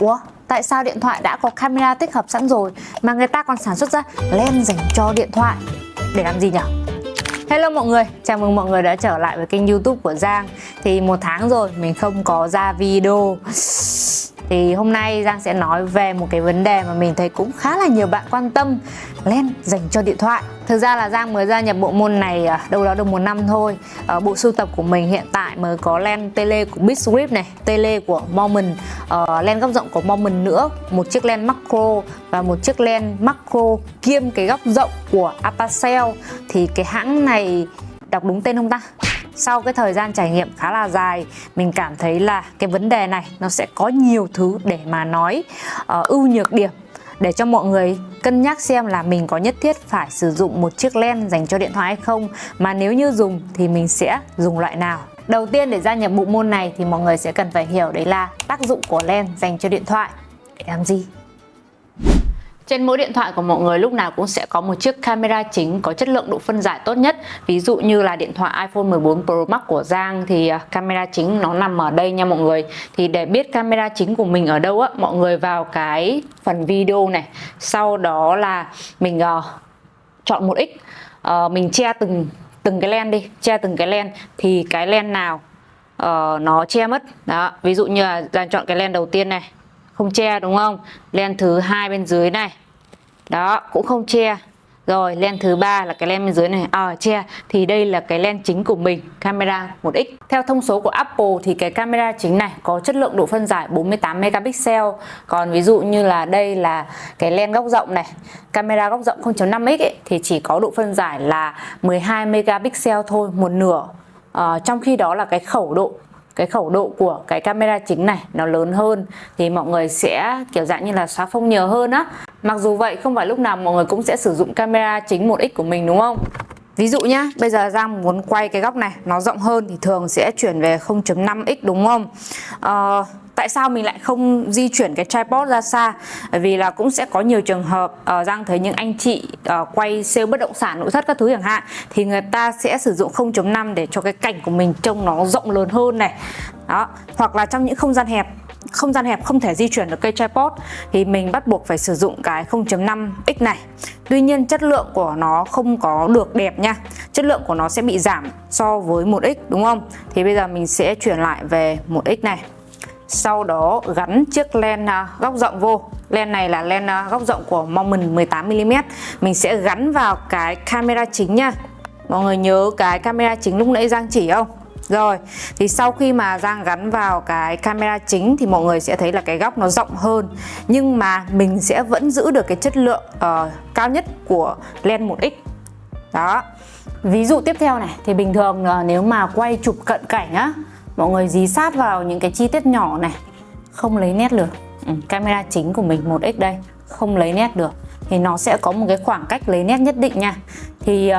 ủa, tại sao điện thoại đã có camera tích hợp sẵn rồi mà người ta còn sản xuất ra lens dành cho điện thoại để làm gì nhỉ? Hello mọi người, chào mừng mọi người đã trở lại với kênh YouTube của Giang. Thì 1 tháng rồi mình không có ra video. Thì hôm nay Giang sẽ nói về một cái vấn đề mà mình thấy cũng khá là nhiều bạn quan tâm, lens dành cho điện thoại. Thực ra là Giang mới gia nhập bộ môn này đâu đó được 1 năm thôi. Bộ sưu tập của mình hiện tại mới có lens tele của Bitscript này, tele của Moment, lens góc rộng của Moment nữa, một chiếc lens macro và một chiếc lens macro kiêm cái góc rộng của Apacel. Thì cái hãng này đọc đúng tên không ta? Sau cái thời gian trải nghiệm khá là dài, mình cảm thấy là cái vấn đề này nó sẽ có nhiều thứ để mà nói, ưu nhược điểm để cho mọi người cân nhắc xem là mình có nhất thiết phải sử dụng một chiếc lens dành cho điện thoại hay không, mà nếu như dùng thì mình sẽ dùng loại nào. Đầu tiên, để gia nhập bộ môn này thì mọi người sẽ cần phải hiểu đấy là tác dụng của lens dành cho điện thoại để làm gì. Trên mỗi điện thoại của mọi người lúc nào cũng sẽ có một chiếc camera chính có chất lượng độ phân giải tốt nhất. Ví dụ như là điện thoại iPhone 14 Pro Max của Giang thì camera chính nó nằm ở đây nha mọi người. Thì để biết camera chính của mình ở đâu á, mọi người vào cái phần video này. Sau đó là mình chọn một x, mình che từng cái lens đi, che từng cái lens thì cái lens nào nó che mất. Đó, ví dụ như là Giang chọn cái lens đầu tiên này, không che đúng không? Lens thứ hai bên dưới này, đó cũng không che. Rồi lens thứ ba là cái lens bên dưới này, che. Thì đây là cái lens chính của mình, camera 1x. Theo thông số của Apple thì cái camera chính này có chất lượng độ phân giải 48 megapixel. Còn ví dụ như là đây là cái lens góc rộng này, camera góc rộng 0.5x ấy, thì chỉ có độ phân giải là 12 megapixel thôi, một nửa. Trong khi đó là cái khẩu độ của cái camera chính này nó lớn hơn, thì mọi người sẽ kiểu dạng như là xóa phông nhiều hơn á. Mặc dù vậy không phải lúc nào mọi người cũng sẽ sử dụng camera chính 1x của mình đúng không? Ví dụ nhá, bây giờ Giang muốn quay cái góc này nó rộng hơn thì thường sẽ chuyển về 0.5x đúng không? Tại sao mình lại không di chuyển cái tripod ra xa? Bởi vì là cũng sẽ có nhiều trường hợp Giang thấy những anh chị quay sale bất động sản nội thất các thứ chẳng hạn, thì người ta sẽ sử dụng 0.5 để cho cái cảnh của mình trông nó rộng lớn hơn này. Đó, hoặc là trong những không gian hẹp không thể di chuyển được cây tripod thì mình bắt buộc phải sử dụng cái 0.5x này. Tuy nhiên chất lượng của nó không có được đẹp nha, chất lượng của nó sẽ bị giảm so với 1x đúng không? Thì bây giờ mình sẽ chuyển lại về 1x này, sau đó gắn chiếc lens góc rộng vô. Lens này là lens góc rộng của Moment 18mm. Mình sẽ gắn vào cái camera chính nha. Mọi người nhớ cái camera chính lúc nãy Giang chỉ không? Rồi, thì sau khi mà Giang gắn vào cái camera chính thì mọi người sẽ thấy là cái góc nó rộng hơn, nhưng mà mình sẽ vẫn giữ được cái chất lượng cao nhất của lens 1x. Đó. Ví dụ tiếp theo này, thì bình thường nếu mà quay chụp cận cảnh á, mọi người dí sát vào những cái chi tiết nhỏ này, không lấy nét được. Camera chính của mình 1x đây, không lấy nét được. Thì nó sẽ có một cái khoảng cách lấy nét nhất định nha. Thì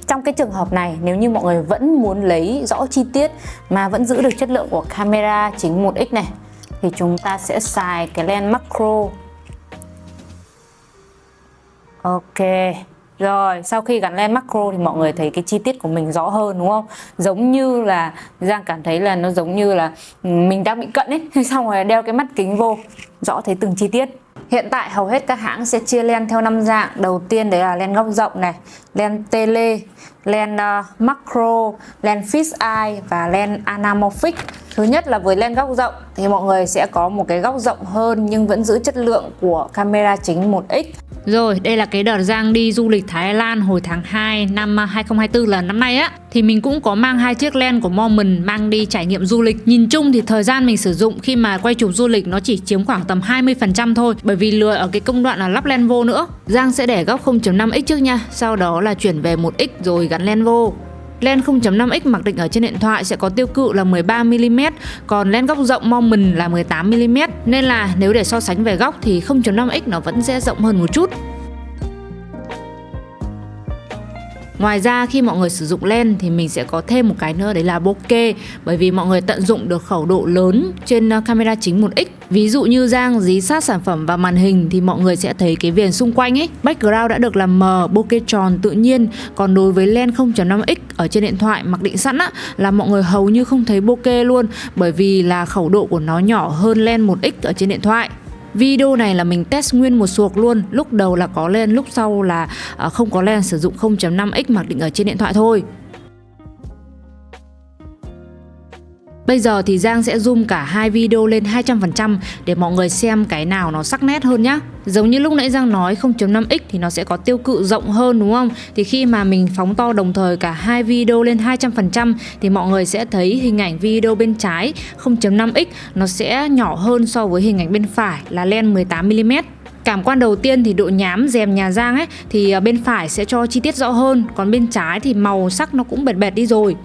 trong cái trường hợp này, nếu như mọi người vẫn muốn lấy rõ chi tiết mà vẫn giữ được chất lượng của camera chính 1x này, thì chúng ta sẽ xài cái lens macro. Ok. Rồi, sau khi gắn lens macro thì mọi người thấy cái chi tiết của mình rõ hơn đúng không? Giống như là Giang cảm thấy là nó giống như là mình đang bị cận ấy, xong rồi đeo cái mắt kính vô, rõ thấy từng chi tiết. Hiện tại hầu hết các hãng sẽ chia lens theo 5 dạng. Đầu tiên đấy là lens góc rộng này, lens tele, lens macro, lens fisheye và lens anamorphic. Thứ nhất là với lens góc rộng thì mọi người sẽ có một cái góc rộng hơn nhưng vẫn giữ chất lượng của camera chính 1x. Rồi, đây là cái đợt Giang đi du lịch Thái Lan hồi tháng 2 năm 2024 là năm nay á. Thì mình cũng có mang 2 chiếc lens của Moment mang đi trải nghiệm du lịch. Nhìn chung thì thời gian mình sử dụng khi mà quay chụp du lịch nó chỉ chiếm khoảng tầm 20% thôi, bởi vì lười ở cái công đoạn là lắp lens vô nữa. Giang sẽ để góc 0.5x trước nha, sau đó là chuyển về 1x rồi gắn lens vô. Lens 0.5x mặc định ở trên điện thoại sẽ có tiêu cự là 13mm, còn lens góc rộng Moment là 18mm, nên là nếu để so sánh về góc thì 0.5x nó vẫn sẽ rộng hơn một chút. Ngoài ra khi mọi người sử dụng lens thì mình sẽ có thêm một cái nữa, đấy là bokeh. Bởi vì mọi người tận dụng được khẩu độ lớn trên camera chính 1x. Ví dụ như Giang dí sát sản phẩm vào màn hình thì mọi người sẽ thấy cái viền xung quanh ấy, background đã được làm mờ, bokeh tròn tự nhiên. Còn đối với lens 0.5x ở trên điện thoại mặc định sẵn á, là mọi người hầu như không thấy bokeh luôn, bởi vì là khẩu độ của nó nhỏ hơn lens 1x ở trên điện thoại. Video này là mình test nguyên một suộc luôn, lúc đầu là có len, lúc sau là không có len, sử dụng 0.5x mặc định ở trên điện thoại thôi. Bây giờ thì Giang sẽ zoom cả hai video lên 200% để mọi người xem cái nào nó sắc nét hơn nhá. Giống như lúc nãy Giang nói 0.5x thì nó sẽ có tiêu cự rộng hơn đúng không? Thì khi mà mình phóng to đồng thời cả hai video lên 200% thì mọi người sẽ thấy hình ảnh video bên trái 0.5x nó sẽ nhỏ hơn so với hình ảnh bên phải là len 18mm. Cảm quan đầu tiên thì độ nhám rèm nhà Giang ấy thì bên phải sẽ cho chi tiết rõ hơn, còn bên trái thì màu sắc nó cũng bệt bệt đi rồi.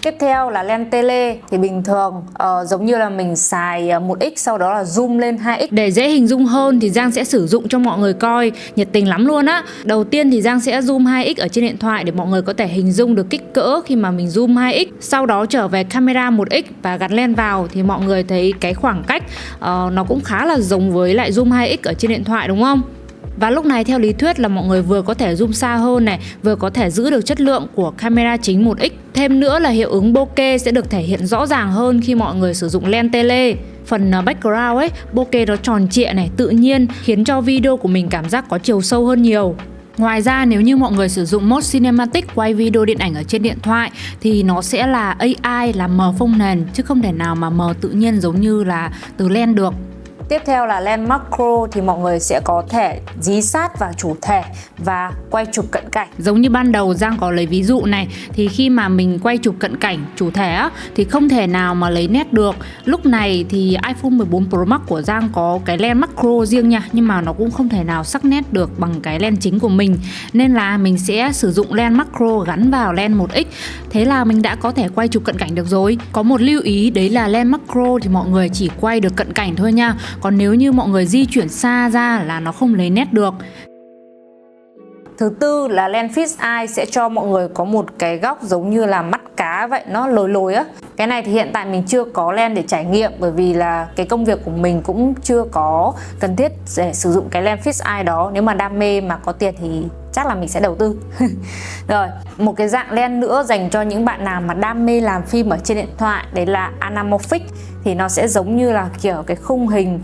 Tiếp theo là len tele thì bình thường giống như là mình xài 1x sau đó là zoom lên 2x. Để dễ hình dung hơn thì Giang sẽ sử dụng cho mọi người coi, nhiệt tình lắm luôn á. Đầu tiên thì Giang sẽ zoom 2x ở trên điện thoại để mọi người có thể hình dung được kích cỡ khi mà mình zoom 2x. Sau đó trở về camera 1x và gắn len vào thì mọi người thấy cái khoảng cách nó cũng khá là giống với lại zoom 2x ở trên điện thoại đúng không? Và lúc này theo lý thuyết là mọi người vừa có thể zoom xa hơn này, vừa có thể giữ được chất lượng của camera chính 1x. Thêm nữa là hiệu ứng bokeh sẽ được thể hiện rõ ràng hơn khi mọi người sử dụng len tele. Phần background ấy, bokeh nó tròn trịa này, tự nhiên khiến cho video của mình cảm giác có chiều sâu hơn nhiều. Ngoài ra nếu như mọi người sử dụng mode cinematic quay video điện ảnh ở trên điện thoại thì nó sẽ là AI, là mờ phông nền chứ không thể nào mà mờ tự nhiên giống như là từ len được. Tiếp theo là len macro thì mọi người sẽ có thể dí sát vào chủ thể và quay chụp cận cảnh. Giống như ban đầu Giang có lấy ví dụ này, thì khi mà mình quay chụp cận cảnh chủ thể á, thì không thể nào mà lấy nét được. Lúc này thì iPhone 14 Pro Max của Giang có cái len macro riêng nha, nhưng mà nó cũng không thể nào sắc nét được bằng cái len chính của mình. Nên là mình sẽ sử dụng len macro gắn vào len 1x. Thế là mình đã có thể quay chụp cận cảnh được rồi. Có một lưu ý đấy là len macro thì mọi người chỉ quay được cận cảnh thôi nha. Còn nếu như mọi người di chuyển xa ra là nó không lấy nét được. Thứ tư là len fish eye sẽ cho mọi người có một cái góc giống như là mắt cá vậy, nó lồi lồi á. Cái này thì hiện tại mình chưa có len để trải nghiệm bởi vì là cái công việc của mình cũng chưa có cần thiết để sử dụng cái len fish eye đó. Nếu mà đam mê mà có tiền thì chắc là mình sẽ đầu tư. Rồi, một cái dạng len nữa dành cho những bạn nào mà đam mê làm phim ở trên điện thoại, đấy là anamorphic. Thì nó sẽ giống như là kiểu cái khung hình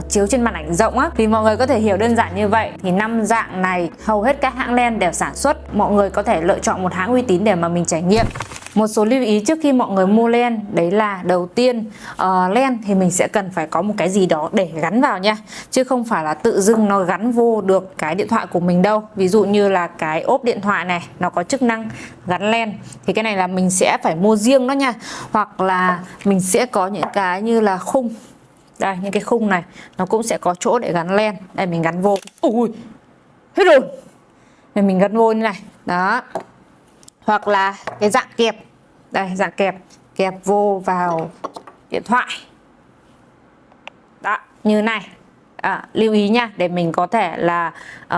chiếu trên màn ảnh rộng á. Thì mọi người có thể hiểu đơn giản như vậy. Thì 5 dạng này hầu hết các hãng len đều sản xuất. Mọi người có thể lựa chọn một hãng uy tín để mà mình trải nghiệm. Một số lưu ý trước khi mọi người mua len, đấy là đầu tiên len thì mình sẽ cần phải có một cái gì đó để gắn vào nha, chứ không phải là tự dưng nó gắn vô được cái điện thoại của mình đâu. Ví dụ như là cái ốp điện thoại này nó có chức năng gắn len thì cái này là mình sẽ phải mua riêng đó nha. Hoặc là mình sẽ có những cái như là khung, đây những cái khung này nó cũng sẽ có chỗ để gắn len. Đây mình gắn vô, ui hết rồi, đây mình gắn vô như này đó. Hoặc là cái dạng kẹp, đây dạng kẹp vô vào điện thoại đó như này. Lưu ý nha, để mình có thể là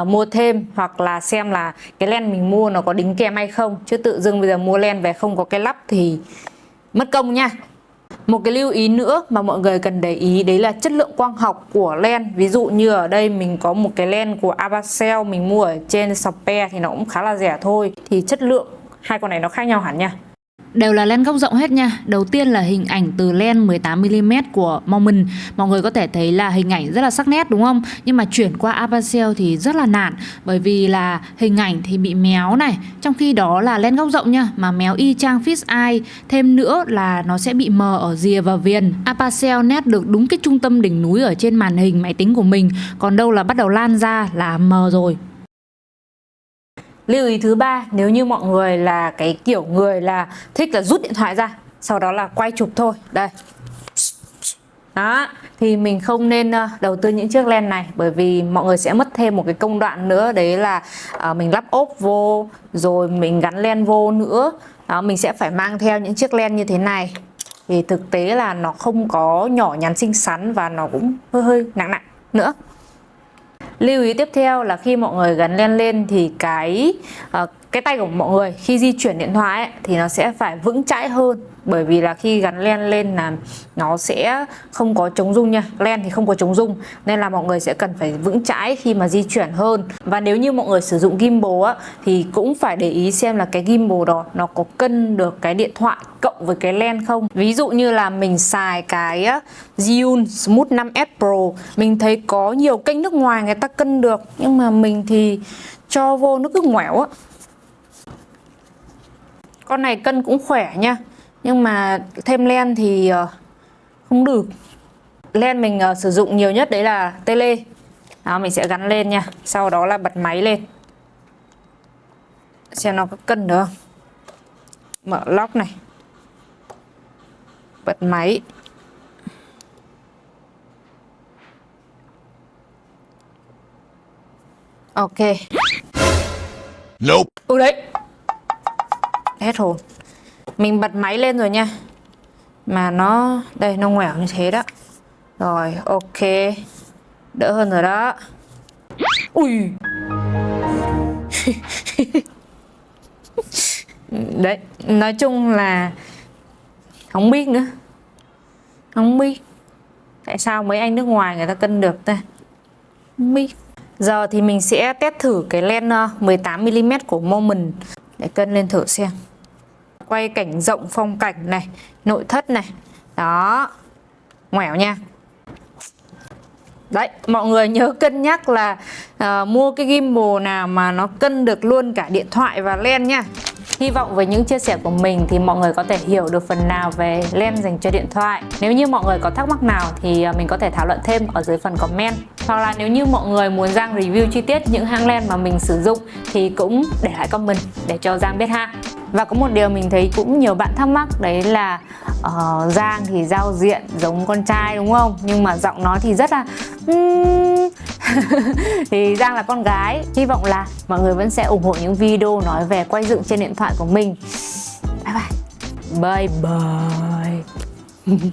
mua thêm hoặc là xem là cái len mình mua nó có đính kèm hay không, chứ tự dưng bây giờ mua len về không có cái lắp thì mất công nha. Một cái lưu ý nữa mà mọi người cần để ý đấy là chất lượng quang học của len. Ví dụ như ở đây mình có một cái len của Avacell mình mua ở trên Shopee thì nó cũng khá là rẻ thôi. Thì chất lượng hai con này nó khác nhau hẳn nha. Đều là len góc rộng hết nha. Đầu tiên là hình ảnh từ len 18mm của Moment. Mọi người có thể thấy là hình ảnh rất là sắc nét đúng không? Nhưng mà chuyển qua Avacell thì rất là nản, bởi vì là hình ảnh thì bị méo này, trong khi đó là len góc rộng nha, mà méo y chang fish eye. Thêm nữa là nó sẽ bị mờ ở rìa và viền. Avacell nét được đúng cái trung tâm đỉnh núi ở trên màn hình máy tính của mình, còn đâu là bắt đầu lan ra là mờ rồi. Lưu ý thứ ba, nếu như mọi người là cái kiểu người là thích là rút điện thoại ra sau đó là quay chụp thôi, đây đó, thì mình không nên đầu tư những chiếc len này, bởi vì mọi người sẽ mất thêm một cái công đoạn nữa, đấy là mình lắp ốp vô rồi mình gắn len vô nữa đó. Mình sẽ phải mang theo những chiếc len như thế này thì thực tế là nó không có nhỏ nhắn xinh xắn và nó cũng hơi nặng nữa. Lưu ý tiếp theo là khi mọi người gắn len lên thì cái cái tay của mọi người khi di chuyển điện thoại ấy, thì nó sẽ phải vững chãi hơn, bởi vì là khi gắn len lên là nó sẽ không có chống rung nha, len thì không có chống rung, nên là mọi người sẽ cần phải vững chãi khi mà di chuyển hơn. Và nếu như mọi người sử dụng gimbal á thì cũng phải để ý xem là cái gimbal đó nó có cân được cái điện thoại cộng với cái len không. Ví dụ như là mình xài cái Zhiyun Smooth 5S Pro, mình thấy có nhiều kênh nước ngoài người ta cân được, nhưng mà mình thì cho vô nó cứ ngoẻo á. Con này cân cũng khỏe nha, nhưng mà thêm len thì không được. Len mình sử dụng nhiều nhất đấy là tele. Đó, mình sẽ gắn lên nha, sau đó là bật máy lên xem nó có cân được không. Mở lock này, bật máy. Ok. Nope. Ừ đấy, hết hồn. Mình bật máy lên rồi nha, mà nó đây, nó ngoẻo như thế đó. Rồi, ok, đỡ hơn rồi đó. Ui. Đấy, nói chung là không biết nữa, không biết tại sao mấy anh nước ngoài người ta cân được ta, không biết. Giờ thì mình sẽ test thử cái len 18mm của Moment để cân lên thử xem. Quay cảnh rộng, phong cảnh này, nội thất này. Đó, ngoẻo nha. Đấy, mọi người nhớ cân nhắc là mua cái gimbal nào mà nó cân được luôn cả điện thoại và len nha. Hy vọng với những chia sẻ của mình thì mọi người có thể hiểu được phần nào về len dành cho điện thoại. Nếu như mọi người có thắc mắc nào thì mình có thể thảo luận thêm ở dưới phần comment. Hoặc là nếu như mọi người muốn Giang review chi tiết những hãng len mà mình sử dụng thì cũng để lại comment để cho Giang biết ha. Và có một điều mình thấy cũng nhiều bạn thắc mắc, đấy là Giang thì giao diện giống con trai đúng không? Nhưng mà giọng nói thì rất là thì Giang là con gái. Hy vọng là mọi người vẫn sẽ ủng hộ những video nói về quay dựng trên điện thoại của mình. Bye bye. Bye bye.